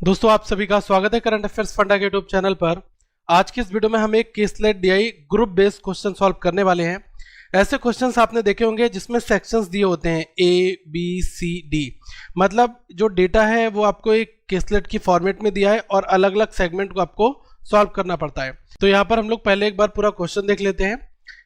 दोस्तों आप सभी का स्वागत है करंट अफेयर्स फंडा के यूट्यूब चैनल पर। आज की इस वीडियो में हम एक caselet DI group based question solve करने वाले हैं। ऐसे क्वेश्चंस आपने देखे होंगे जिसमें सेक्शंस दिए होते हैं ए बी सी डी, मतलब जो डेटा है वो आपको एक केसलेट की फॉर्मेट में दिया है और अलग अलग सेगमेंट को आपको सॉल्व करना पड़ता है। तो यहाँ पर हम लोग पहले एक बार पूरा क्वेश्चन देख लेते हैं।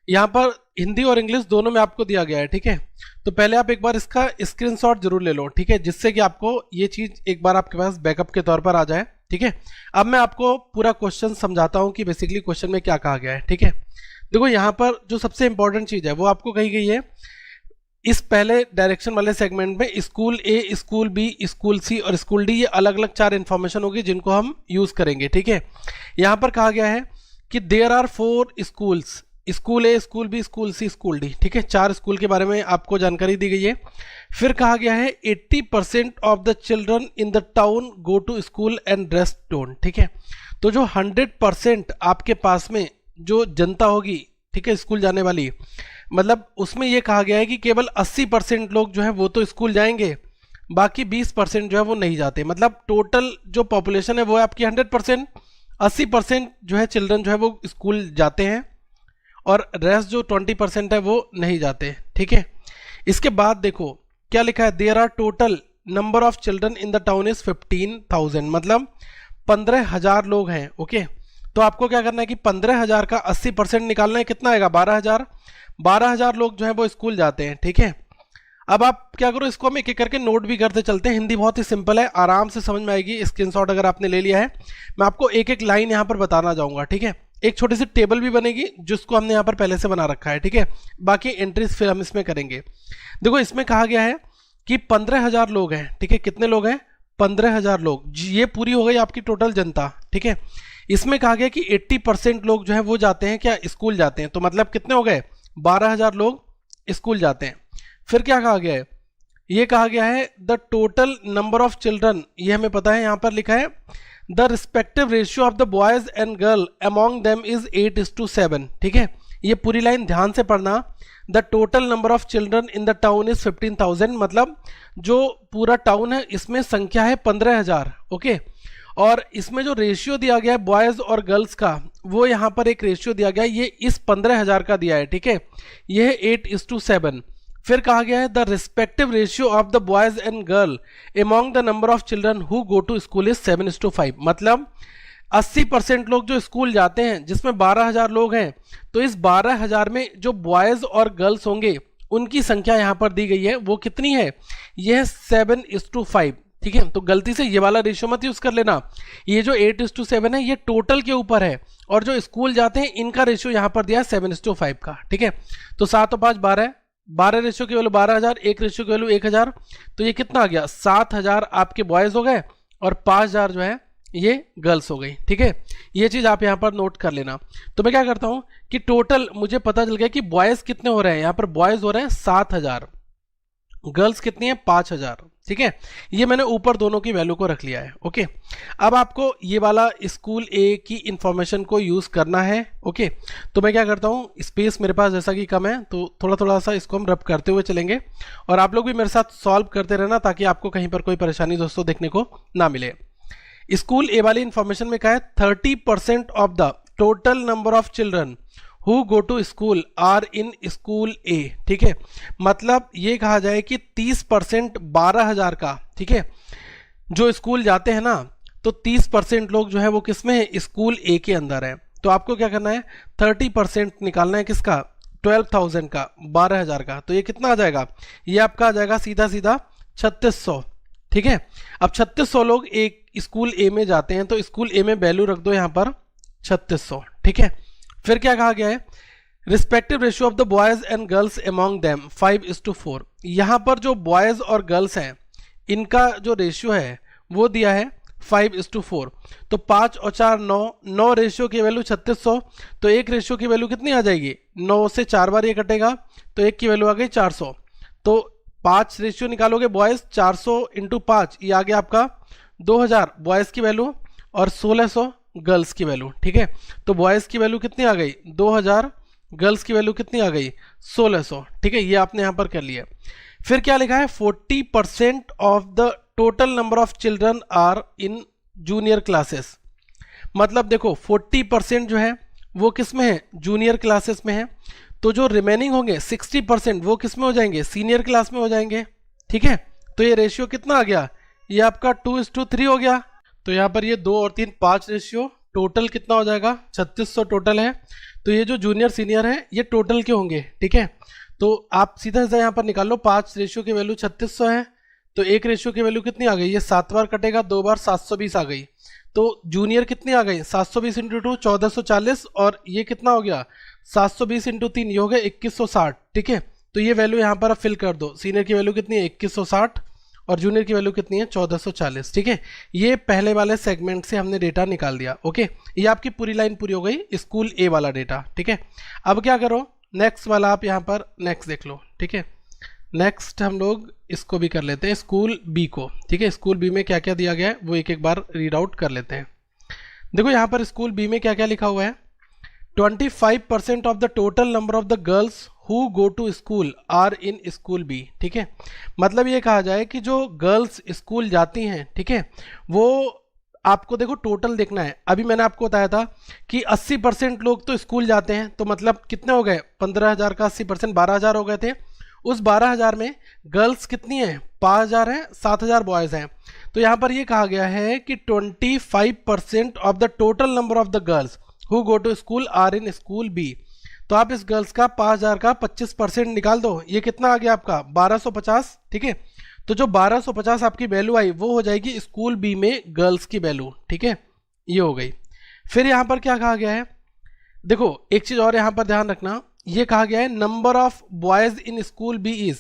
यहाँ पर हिंदी और इंग्लिश दोनों में आपको दिया गया है, ठीक है। तो पहले आप एक बार इसका स्क्रीनशॉट जरूर ले लो, ठीक है, जिससे कि आपको ये चीज एक बार आपके पास बैकअप के तौर पर आ जाए, ठीक है। अब मैं आपको पूरा क्वेश्चन समझाता हूँ कि बेसिकली क्वेश्चन में क्या कहा गया है, ठीक है। देखो यहाँ पर जो सबसे इंपॉर्टेंट चीज है वो आपको कही गई है इस पहले डायरेक्शन वाले सेगमेंट में school A, school B, school सी और स्कूल डी, ये अलग अलग चार इंफॉर्मेशन होगी जिनको हम यूज करेंगे, ठीक है। यहाँ पर कहा गया है कि there are 4 schools, school A, school B, school C, school D, ठीक है। 4 स्कूल के बारे में आपको जानकारी दी गई है। फिर कहा गया है 80% of the children in the town go to school and rest don't, ठीक है। तो जो 100% आपके पास में जो जनता होगी, ठीक है, स्कूल जाने वाली, मतलब उसमें यह कहा गया है कि केवल 80% लोग जो है वो तो स्कूल जाएंगे, बाकी 20% जो है वो नहीं जाते। मतलब टोटल जो पॉपुलेशन है वो है आपकी 100%, 80% जो है चिल्ड्रन जो है वो स्कूल जाते हैं और रेस्ट जो 20% है वो नहीं जाते, ठीक है। इसके बाद देखो क्या लिखा है, there are total number of children in the town is 15,000, मतलब 15,000 लोग हैं, ओके। तो आपको क्या करना है कि 15,000 का 80% निकालना है, कितना आएगा 12,000। 12,000 लोग जो है वो स्कूल जाते हैं, ठीक है। अब आप क्या करो, इसको हम एक एक करके नोट भी करते चलते हैं। हिंदी बहुत ही सिंपल है, आराम से समझ में आएगी। स्क्रीनशॉट अगर आपने ले लिया है, मैं आपको एक एक लाइन यहाँ पर बताना जाऊंगा, ठीक है। एक छोटी सी टेबल भी बनेगी जिसको हमने यहाँ पर पहले से बना रखा है, ठीक है। बाकी एंट्रीज फिर हम इसमें करेंगे। देखो इसमें कहा गया है कि 15,000 लोग हैं, ठीक है। कितने लोग हैं? 15,000 लोग। ये पूरी हो गई आपकी टोटल जनता, ठीक है। इसमें कहा गया कि 80% लोग जो है वो जाते हैं, क्या स्कूल जाते हैं। तो मतलब कितने हो गए? 12,000 लोग स्कूल जाते हैं। फिर क्या कहा गया है? ये कहा गया है the total number of children, ये हमें पता है, यहाँ पर लिखा है the respective ratio of the boys and girl among them is 8:7, ठीक है। ये पूरी लाइन ध्यान से पढ़ना। The total number of children in the town is 15,000, मतलब जो पूरा टाउन है इसमें संख्या है 15,000, ओके। और इसमें जो रेशियो दिया गया है बॉयज और गर्ल्स का, वो यहाँ पर एक रेशियो दिया गया है, ये इस 15,000 का दिया है, ठीक है। ये है 8:7। फिर कहा गया है the respective ratio of the boys and girl among the number of children who go to school is 7:5, मतलब 80% लोग जो स्कूल जाते हैं, जिसमें 12,000 लोग हैं, तो इस 12,000 में जो बॉयज और गर्ल्स होंगे उनकी संख्या यहाँ पर दी गई है, वो कितनी है? ये है 7:5, ठीक है। तो गलती से ये वाला रेशियो मत यूज कर लेना। ये जो 8:7 है ये टोटल के ऊपर है, और जो स्कूल जाते हैं इनका रेशियो यहाँ पर दिया है 7:5 का, ठीक है। तो 7 और 5 12, 12 रेशियो की वैल्यू 12,000, 1 रेशियो की वैल्यू 1,000, तो ये कितना आ गया? 7,000 आपके बॉयज हो गए और 5,000 जो है ये गर्ल्स हो गई, ठीक है। ये चीज आप यहाँ पर नोट कर लेना। तो मैं क्या करता हूँ कि टोटल मुझे पता चल गया कि बॉयज कितने हो रहे हैं, यहाँ पर बॉयज हो रहे हैं 7,000, गर्ल्स कितनी है? 5,000, ठीक है। ये मैंने ऊपर दोनों की वैल्यू को रख लिया है, ओके। अब आपको ये वाला स्कूल ए की इंफॉर्मेशन को यूज करना है, ओके। तो मैं क्या करता हूँ, स्पेस मेरे पास जैसा कि कम है, तो थोड़ा थोड़ा सा इसको हम रब करते हुए चलेंगे, और आप लोग भी मेरे साथ सॉल्व करते रहना ताकि आपको कहीं पर कोई परेशानी दोस्तों देखने को ना मिले। स्कूल ए वाली इंफॉर्मेशन में कहा है 30% of the total number of children who go to school are in school A, ठीक है। मतलब ये कहा जाए कि 30% 12,000 का, ठीक है, जो स्कूल जाते हैं ना, तो 30% लोग जो है वो किसमें है? स्कूल ए के अंदर है। तो आपको क्या करना है? 30% निकालना है किसका? 12,000 का, 12,000 का। तो ये कितना आ जाएगा? ये आपका आ जाएगा सीधा सीधा 3600, ठीक है। अब 3600 लोग एक स्कूल ए में जाते हैं, तो स्कूल ए में वैल्यू रख दो यहाँ पर 3600, ठीक है। फिर क्या कहा गया है? Respective ratio of the boys and girls among them 5:4। यहाँ पर जो बॉयज और गर्ल्स हैं इनका जो रेशियो है वो दिया है 5:4। तो 5 और 4 9, 9 रेशियो की वैल्यू 3600, तो एक रेशियो की वैल्यू कितनी आ जाएगी? 9 से 4 बार ये कटेगा, तो एक की वैल्यू आ गई 400। तो 5 रेशियो निकालोगे बॉयज, 400 इंटू 5, ये आ गया आपका 2,000 बॉयज की वैल्यू और 1,600 गर्ल्स की वैल्यू, ठीक है। तो बॉयज की वैल्यू कितनी आ गई? 2,000, गर्ल्स की वैल्यू कितनी आ गई? 1,600, ठीक है। ये आपने यहां पर कर लिया। फिर क्या लिखा है? 40% of the total number of children are in junior classes. मतलब देखो 40% जो है वो किस में है, जूनियर क्लासेस में है, तो जो रिमेनिंग होंगे 60% वो किस में हो जाएंगे, सीनियर क्लास में हो जाएंगे। ठीक है, तो ये रेशियो कितना आ गया, ये आपका 2:3 हो गया। तो यहाँ पर ये 2 और 3 5 रेशियो, टोटल कितना हो जाएगा, 3600 टोटल है। तो ये जो जूनियर सीनियर है ये टोटल के होंगे। ठीक है, तो आप सीधा सीधा यहाँ पर निकाल लो, 5 रेशियो की वैल्यू 3600 है, तो 1 रेशियो की वैल्यू कितनी आ गई, ये 7 बार कटेगा, 2 बार 720 आ गई। तो जूनियर कितनी आ गई, 720 इंटू 2 1440, और ये कितना हो गया 720 इंटू 3, ये हो गया 2160। ठीक है, तो ये वैल्यू यहाँ पर आप फिल कर दो, सीनियर की वैल्यू कितनी है 2160 और जूनियर की वैल्यू कितनी है 1440। ठीक है, ये पहले वाले सेगमेंट से हमने डेटा निकाल दिया। ओके, ये आपकी पूरी लाइन पूरी हो गई, स्कूल ए वाला डेटा। ठीक है, अब क्या करो, नेक्स्ट वाला आप यहाँ पर नेक्स्ट देख लो। ठीक है, नेक्स्ट हम लोग इसको भी कर लेते हैं, स्कूल बी को। ठीक है, स्कूल बी में क्या क्या दिया गया है वो एक एक बार रीड आउट कर लेते हैं। देखो यहाँ पर स्कूल बी में क्या क्या लिखा हुआ है, 25% of the total number of the girls who go to school are in school B. ठीक है, मतलब ये कहा जाए कि जो गर्ल्स स्कूल जाती हैं, ठीक है, वो आपको देखो टोटल देखना है। अभी मैंने आपको बताया था कि 80% लोग तो स्कूल जाते हैं, तो मतलब कितने हो गए, 15,000 का 80% 12,000 हो गए थे। उस 12,000 में गर्ल्स कितनी हैं, 5,000 हैं, 7,000 बॉयज़ हैं। तो यहाँ पर ये कहा गया है कि 25% of the total number of the girls who go to school are in school B. तो आप इस गर्ल्स का 5,000 का 25% निकाल दो, ये कितना आ गया आपका 1250। ठीक है, तो जो 1250 आपकी वैल्यू आई वो हो जाएगी स्कूल बी में गर्ल्स की वैल्यू। ठीक है, ये हो गई। फिर यहाँ पर क्या कहा गया है, देखो एक चीज़ और यहाँ पर ध्यान रखना, ये कहा गया है number of boys in school B is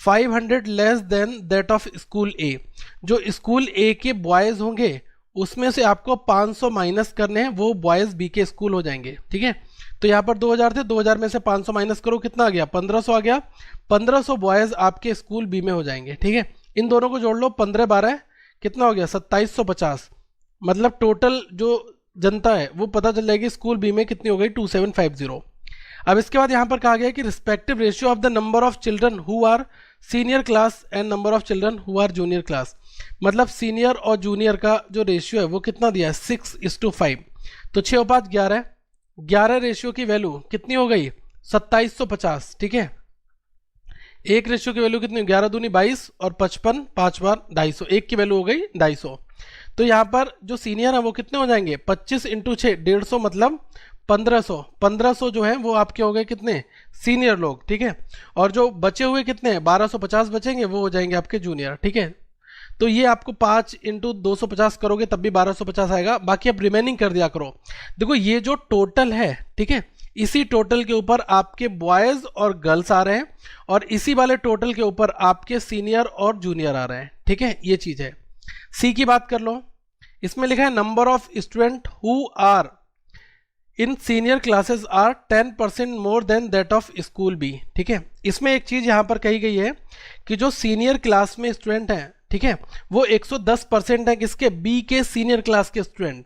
500 less than that of school A. जो स्कूल ए के बॉयज होंगे उसमें से आपको 500 माइनस करने हैं, वो बॉयज बी के स्कूल हो जाएंगे। ठीक है, तो यहाँ पर 2000 थे, 2000 में से 500 माइनस करो, कितना आ गया 1500 आ गया। 1500 बॉयज आपके स्कूल बी में हो जाएंगे। ठीक है, इन दोनों को जोड़ लो, 15 12 कितना हो गया 2750। मतलब टोटल जो जनता है वो पता चल जाएगी स्कूल बी में कितनी हो गई 2750। अब इसके बाद यहाँ पर कहा गया है कि respective ratio of the number of children who are senior class and number of children who are junior class. मतलब सीनियर और जूनियर का जो रेशियो है वो कितना दिया है 6:5। तो 6 और 5 11, 11 रेशियो की वैल्यू कितनी हो गई 2750। ठीक है, एक रेशियो की वैल्यू कितनी 11 दूनी 22 और 55 5 बार 250, एक की वैल्यू हो गई 250। तो यहाँ पर जो सीनियर है वो कितने हो जाएंगे 25 इंटू 6 150, मतलब 1500। 1500 जो है वो आपके हो गए कितने सीनियर लोग। ठीक है, और जो बचे हुए कितने हैं 1250 बचेंगे, वो हो जाएंगे आपके जूनियर। ठीक है, तो ये आपको 5 इंटू 250 करोगे तब भी 1250 आएगा, बाकी अब रिमेनिंग कर दिया करो। देखो ये जो टोटल है, ठीक है, इसी टोटल के ऊपर आपके बॉयज और गर्ल्स आ रहे हैं, और इसी वाले टोटल के ऊपर आपके सीनियर और जूनियर आ रहे हैं। ठीक है, ये चीज है। सी की बात कर लो, इसमें लिखा है number of student who are in senior classes are 10% more than that of school B. ठीक है, इसमें एक चीज यहां पर कही गई है कि जो सीनियर क्लास में स्टूडेंट हैं, ठीक है, वो 110% है किसके, बी के सीनियर क्लास के स्टूडेंट।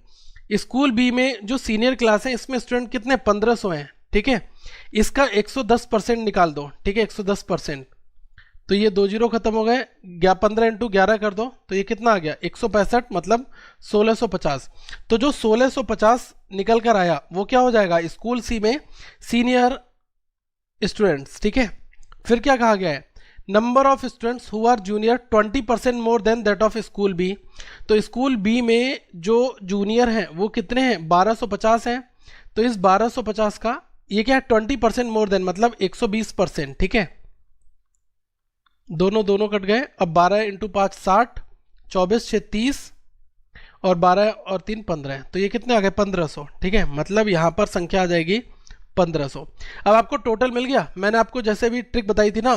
स्कूल बी में जो सीनियर क्लास है इसमें स्टूडेंट कितने 1500 हैं। ठीक है, इसका 110% निकाल दो। ठीक है, 110%, तो ये 2 जीरो खत्म हो गए, 15 इंटू 11 कर दो, तो ये कितना आ गया 165, मतलब 1650। तो जो 1650 निकल कर आया वो क्या हो जाएगा स्कूल सी में सीनियर स्टूडेंट्स। ठीक है, फिर क्या कहा गया है number of students who are junior 20% more than that of school B. तो स्कूल बी में जो जूनियर हैं वो कितने हैं 1250 हैं, तो इस 1250 का ये क्या है 20% मोर देन, मतलब 120%। ठीक है, दोनों दोनों कट गए। अब 12 इंटू 5 60, 24 6 30 और 12 और 3 15, तो ये कितने आ गए 1500। ठीक है, मतलब यहाँ पर संख्या आ जाएगी 1500। अब आपको टोटल मिल गया। मैंने आपको जैसे भी ट्रिक बताई थी ना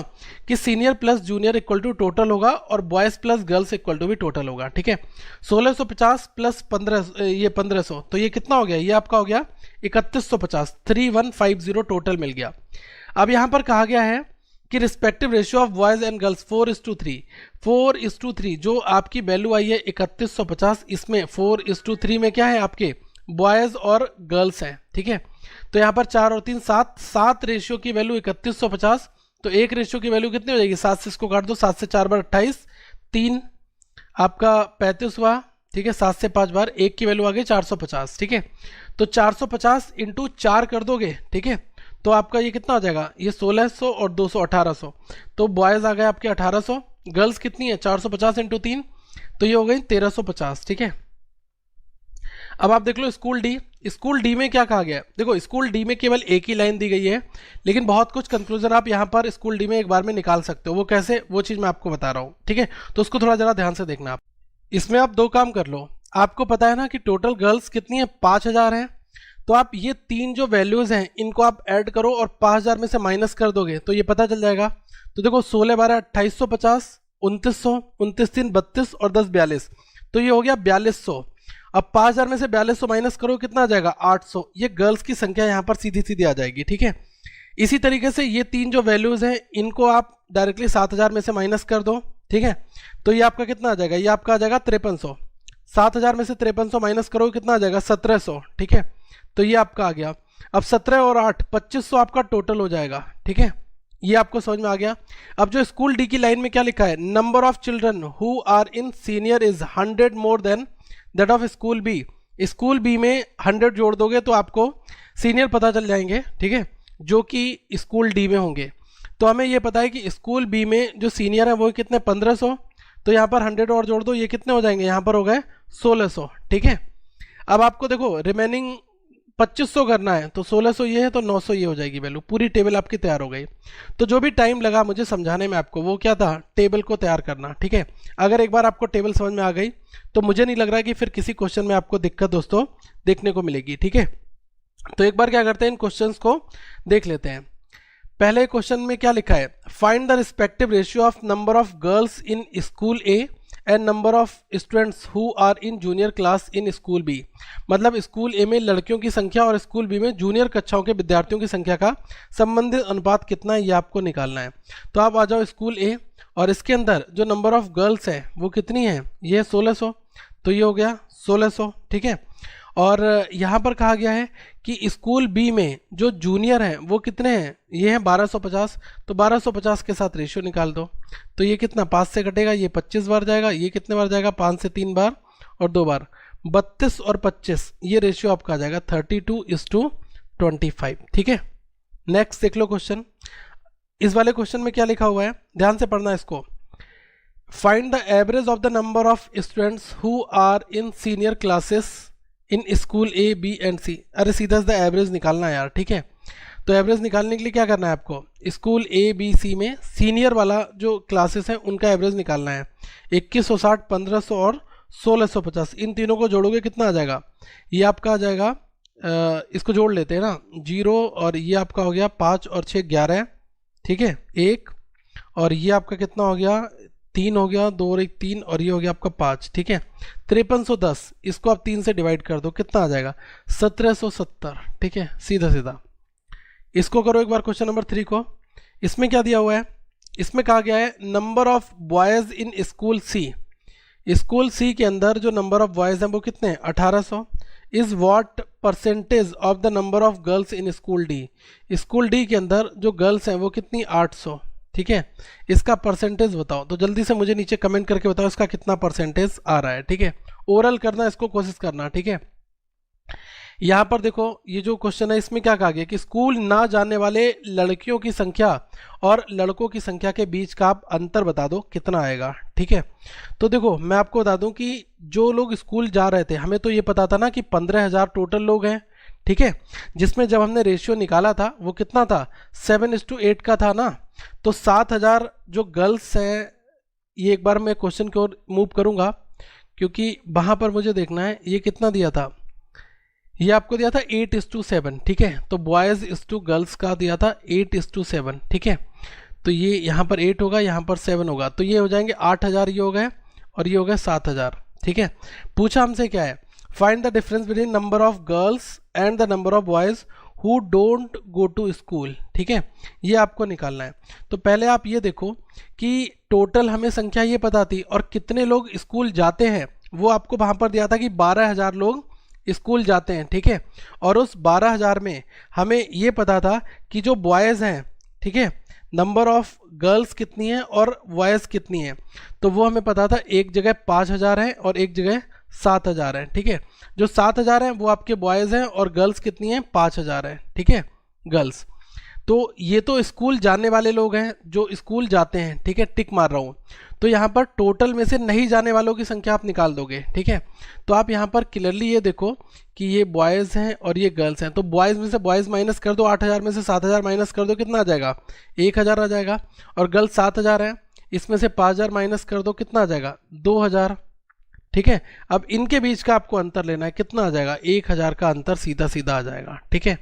कि senior plus junior equal to total होगा और boys plus girls equal to भी टोटल होगा। ठीक है, 1650 प्लस 15 ये 1500, तो ये कितना हो गया, ये आपका हो गया 3150, 3150 टोटल मिल गया। अब यहाँ पर कहा गया है कि respective ratio of boys and girls 4:3, 4:3 जो आपकी वैल्यू आई है 3150, इसमें 4:3 में क्या है आपके बॉयज और गर्ल्स हैं। ठीक है, तो यहाँ पर 4 और 3 7, 7 रेशियो की वैल्यू 3150, तो एक रेशियो की वैल्यू कितनी हो जाएगी 7 से इसको काट दो, 7 से 4 बार 28, 3 आपका 35 हुआ, ठीक है, 7 से 5 बार, 1 की वैल्यू आ गई 450, ठीक है। तो 450 इंटू 4 कर दोगे, ठीक है, तो आपका ये कितना हो जाएगा, ये 1600 और 200 1800। तो बॉयज़ आ गए आपके 1800, गर्ल्स कितनी है 450 इंटू 3, तो ये हो गई 1350, ठीक है। अब आप देख लो स्कूल डी, स्कूल डी में क्या कहा गया है, देखो स्कूल डी में केवल एक ही लाइन दी गई है, लेकिन बहुत कुछ कंक्लूजन आप यहाँ पर स्कूल डी में एक बार में निकाल सकते हो। वो कैसे, वो चीज़ मैं आपको बता रहा हूँ, ठीक है। तो उसको थोड़ा ज़रा ध्यान से देखना आप। इसमें आप दो काम कर लो, आपको पता है ना कि टोटल गर्ल्स कितनी है 5000 है, तो आप ये तीन जो वैल्यूज़ हैं इनको आप ऐड करो और 5000 में से माइनस कर दोगे तो ये पता चल जाएगा। तो देखो 16 12 2850, 2900, 29 3 32 और 10 42, तो ये हो गया 4200। अब 5000 में से 4200 माइनस करो, कितना आ जाएगा 800। ये गर्ल्स की संख्या यहाँ पर सीधी सीधी आ जाएगी, ठीक है। इसी तरीके से ये तीन जो वैल्यूज़ हैं इनको आप डायरेक्टली 7000 में से माइनस कर दो, ठीक है। तो ये आपका कितना आ जाएगा, ये आपका आ जाएगा 5300। 7000 में से 5300 माइनस करो, कितना आ जाएगा 1700, ठीक है। तो ये आपका आ गया। अब 17 और 8 2500 आपका टोटल हो जाएगा, ठीक है। ये आपको समझ में आ गया। अब जो स्कूल डी की लाइन में क्या लिखा है, number of children who are in senior is 100 more than that of school B. School B में 100 जोड़ दोगे तो आपको सीनियर पता चल जाएंगे, ठीक है, जो कि स्कूल डी में होंगे। तो हमें ये पता है कि स्कूल बी में जो सीनियर है वो कितने 1500, तो यहाँ पर 100 और जोड़ दो, ये कितने हो जाएंगे, यहाँ पर हो गए 1600, ठीक है। अब आपको देखो रिमेनिंग 2500 करना है, तो 1600 ये है तो 900 ये हो जाएगी वैल्यू। पूरी टेबल आपकी तैयार हो गई। तो जो भी टाइम लगा मुझे समझाने में आपको, वो क्या था, टेबल को तैयार करना, ठीक है। अगर एक बार आपको टेबल समझ में आ गई तो मुझे नहीं लग रहा कि फिर किसी क्वेश्चन में आपको दिक्कत दोस्तों देखने को मिलेगी, ठीक है। तो एक बार क्या करते हैं, इन क्वेश्चंस को देख लेते हैं। पहले क्वेश्चन में क्या लिखा है, find the respective ratio of number of girls in school A and number of students who are in junior class in school B. मतलब स्कूल ए में लड़कियों की संख्या और स्कूल बी में जूनियर कक्षाओं के विद्यार्थियों की संख्या का संबंधित अनुपात कितना है, ये आपको निकालना है। तो आप आ जाओ स्कूल ए और इसके अंदर जो नंबर ऑफ गर्ल्स है वो कितनी है, ये है 1600, तो ये हो गया 1600, ठीक है। और यहाँ पर कहा गया है कि स्कूल बी में जो जूनियर हैं वो कितने हैं, ये हैं 1250, तो 1250 के साथ रेशियो निकाल दो। तो ये कितना 5 से कटेगा, ये 25 बार जाएगा, ये कितने बार जाएगा 5 से 3 बार और 2 बार, 32 और 25, ये रेशियो आपका आ जाएगा 32:25, ठीक है। नेक्स्ट देख लो क्वेश्चन। इस वाले क्वेश्चन में क्या लिखा हुआ है, ध्यान से पढ़ना इसको। Find the average of the number of students who are in senior classes in school A B and C. अरे सीधा सीधा एवरेज निकालना है यार, ठीक है। तो एवरेज निकालने के लिए क्या करना है आपको, स्कूल ए बी सी में सीनियर वाला जो क्लासेस हैं उनका एवरेज निकालना है। 2160, 1500 और 1650, इन तीनों को जोड़ोगे कितना आ जाएगा, ये आपका आ जाएगा, इसको जोड़ लेते हैं ना, 0 और ये आपका हो गया 5 और 6 11, ठीक है, 1 और ये आपका कितना हो गया 3 हो गया, 2 और 1 3 और ये हो गया आपका 5, ठीक है। 5310, इसको आप 3 से डिवाइड कर दो, कितना आ जाएगा 1770, ठीक है, सीधा सीधा। इसको करो एक बार क्वेश्चन नंबर 3 को। इसमें क्या दिया हुआ है, इसमें कहा गया है number of boys in school C. School C के अंदर जो नंबर ऑफ बॉयज़ हैं वो कितने हैं 1800। Is what percentage of the number of girls in school D. School D के अंदर जो गर्ल्स हैं वो कितनी 800, ठीक है। इसका परसेंटेज बताओ, तो जल्दी से मुझे नीचे कमेंट करके बताओ इसका कितना परसेंटेज आ रहा है, ठीक है। ओरल करना, इसको कोशिश करना, ठीक है। यहाँ पर देखो ये जो क्वेश्चन है इसमें क्या कहा गया कि स्कूल ना जाने वाले लड़कियों की संख्या और लड़कों की संख्या के बीच का आप अंतर बता दो कितना आएगा, ठीक है। तो देखो मैं आपको बता दूं कि जो लोग स्कूल जा रहे थे, हमें तो ये पता था ना कि 15000 टोटल लोग हैं, ठीक है, जिसमें जब हमने रेशियो निकाला था वो कितना था 7:8 का था ना। तो 7000 जो गर्ल्स हैं, ये एक बार मैं क्वेश्चन की ओर मूव करूंगा क्योंकि वहाँ पर मुझे देखना है ये कितना दिया था, ये आपको दिया था 8:7, ठीक है। तो बॉयज़ इस टू गर्ल्स का दिया था 8:7, ठीक है। तो ये यहाँ पर 8 होगा, यहाँ पर 7 होगा, तो ये हो जाएंगे 8000, ये हो गए और ये हो गए 7000, ठीक है। पूछा हमसे क्या है, find the difference between number of girls and the number of boys who don't go to school, ठीक है, ये आपको निकालना है। तो पहले आप ये देखो कि टोटल हमें संख्या ये पता थी और कितने लोग स्कूल जाते हैं वो आपको वहाँ पर दिया था कि 12000 लोग स्कूल जाते हैं, ठीक है। और उस 12000 में हमें ये पता था कि जो बॉयज़ हैं, ठीक है, नंबर ऑफ गर्ल्स कितनी है और बॉयज़ कितनी है, तो वो हमें पता था एक जगह 5000 है और एक जगह 7,000 हैं, ठीक है। जो 7,000 हैं वो आपके बॉयज़ हैं और गर्ल्स कितनी हैं, 5,000 हैं, ठीक है, गर्ल्स। तो ये तो स्कूल जाने वाले लोग हैं जो स्कूल जाते हैं, ठीक है, टिक मार रहा हूँ। तो यहाँ पर टोटल में से नहीं जाने वालों की संख्या आप निकाल दोगे, ठीक है। तो आप यहाँ पर क्लियरली ये देखो कि ये बॉयज़ हैं और ये गर्ल्स हैं, तो बॉयज़ में से बॉयज़ माइनस कर दो, 8,000 में से 7,000 माइनस कर दो, कितना आ जाएगा, 1,000 आ जाएगा। और गर्ल्स 7,000 हैं, इसमें से 5,000 माइनस कर दो, कितना आ जाएगा, 2,000, ठीक है। अब इनके बीच का आपको अंतर लेना है, कितना आ जाएगा, 1,000 का अंतर सीधा सीधा आ जाएगा, ठीक है।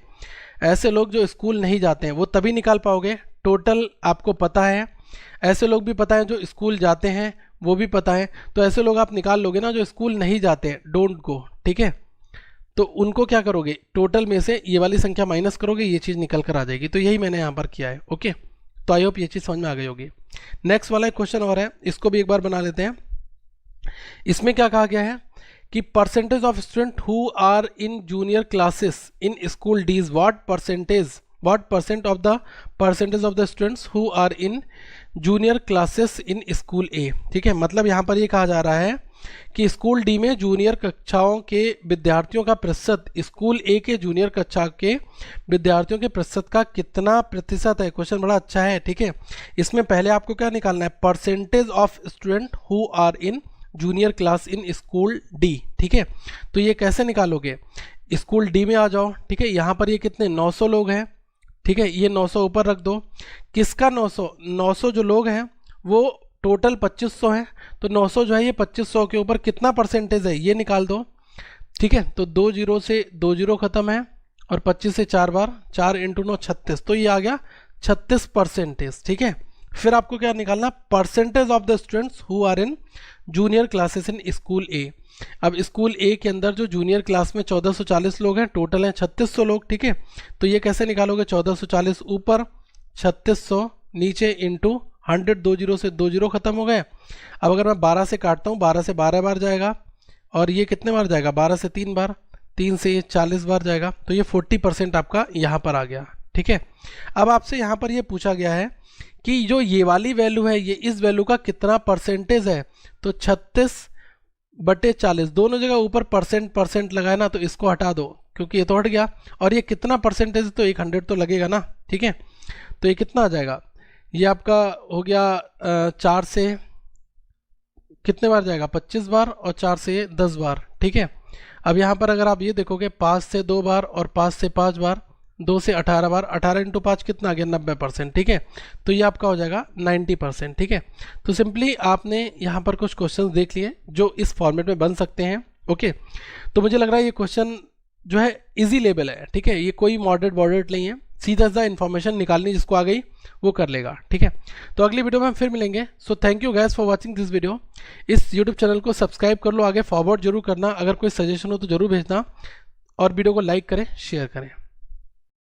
ऐसे लोग जो स्कूल नहीं जाते हैं वो तभी निकाल पाओगे, टोटल आपको पता है। ऐसे लोग भी पता है जो स्कूल जाते हैं, वो भी पता है। तो ऐसे लोग आप निकाल लोगे ना जो स्कूल नहीं जाते हैं, डोंट गो, ठीक है। तो उनको क्या करोगे, टोटल में से ये वाली संख्या माइनस करोगे, ये चीज़ निकल कर आ जाएगी। तो यही मैंने यहाँ पर किया है, ओके। तो आई होप ये चीज़ समझ में आ गई होगी। नेक्स्ट वाला एक क्वेश्चन और है, इसको भी एक बार बना लेते हैं। इसमें क्या कहा गया है कि percentage of student who are in junior classes in school D is what percent of the percentage of the students who are in junior classes in school A, ठीक है। मतलब यहाँ पर ये कहा जा रहा है कि स्कूल डी में जूनियर कक्षाओं के विद्यार्थियों का प्रतिशत स्कूल ए के जूनियर कक्षा के विद्यार्थियों के प्रतिशत का कितना प्रतिशत है। क्वेश्चन बड़ा अच्छा है, ठीक है। इसमें पहले आपको क्या निकालना है, percentage of student who are in junior class in school D, ठीक है। तो ये कैसे निकालोगे, स्कूल डी में आ जाओ, ठीक है। यहाँ पर ये कितने 900 लोग हैं, ठीक है। ये 900 ऊपर रख दो, किसका 900 जो लोग हैं वो टोटल 2500 है। तो 900 जो है ये 2500 के ऊपर कितना परसेंटेज है ये निकाल दो, ठीक है। तो 2 जीरो से 2 जीरो खत्म है और 25 से 4 बार, 4 इंटू 9 36, तो ये आ गया 36%, ठीक है। फिर आपको क्या निकालना, percentage of the students who are in junior classes in school A. अब स्कूल ए के अंदर जो जूनियर क्लास में 1440 लोग हैं, टोटल हैं 3600 लोग, ठीक है। तो ये कैसे निकालोगे, 1440 ऊपर 3600 नीचे इंटू 100, 2 जीरो से 2 जीरो खत्म हो गए। अब अगर मैं 12 से काटता हूँ, 12 से 12 बार जाएगा और ये कितने बार जाएगा, 12 से 3 बार, 3 से 40 बार जाएगा। तो ये 40% आपका यहाँ पर आ गया, ठीक है। अब आपसे यहाँ पर ये पूछा गया है कि जो ये वाली वैल्यू है ये इस वैल्यू का कितना परसेंटेज है। तो 36/40 दोनों जगह ऊपर परसेंट लगाए ना, तो इसको हटा दो क्योंकि ये तो हट गया। और ये कितना परसेंटेज, तो 100 तो लगेगा ना, ठीक है। तो ये कितना आ जाएगा, ये आपका हो गया 4 से कितने बार जाएगा, 25 बार और 4 से 10 बार, ठीक है। अब यहाँ पर अगर आप ये देखोगे 5 से 2 बार और 5 से 5 बार, 2 से 18 बार, 18 इंटू 5 कितना आ गया, 90%, ठीक है। तो ये आपका हो जाएगा 90%, ठीक है। तो सिंपली आपने यहाँ पर कुछ क्वेश्चन देख लिए जो इस फॉर्मेट में बन सकते हैं, ओके। तो मुझे लग रहा है ये क्वेश्चन जो है इजी लेवल है, ठीक है। ये कोई मॉडरेट नहीं है, सीधा सा इन्फॉर्मेशन निकालनी जिसको आ गई वो कर लेगा, ठीक है। तो अगली वीडियो में हम फिर मिलेंगे। So thank you gas for watching this video. इस यूट्यूब चैनल को सब्सक्राइब कर लो, आगे फॉरवर्ड जरूर करना, अगर कोई सजेशन हो तो जरूर भेजना और वीडियो को लाइक करें, शेयर करें।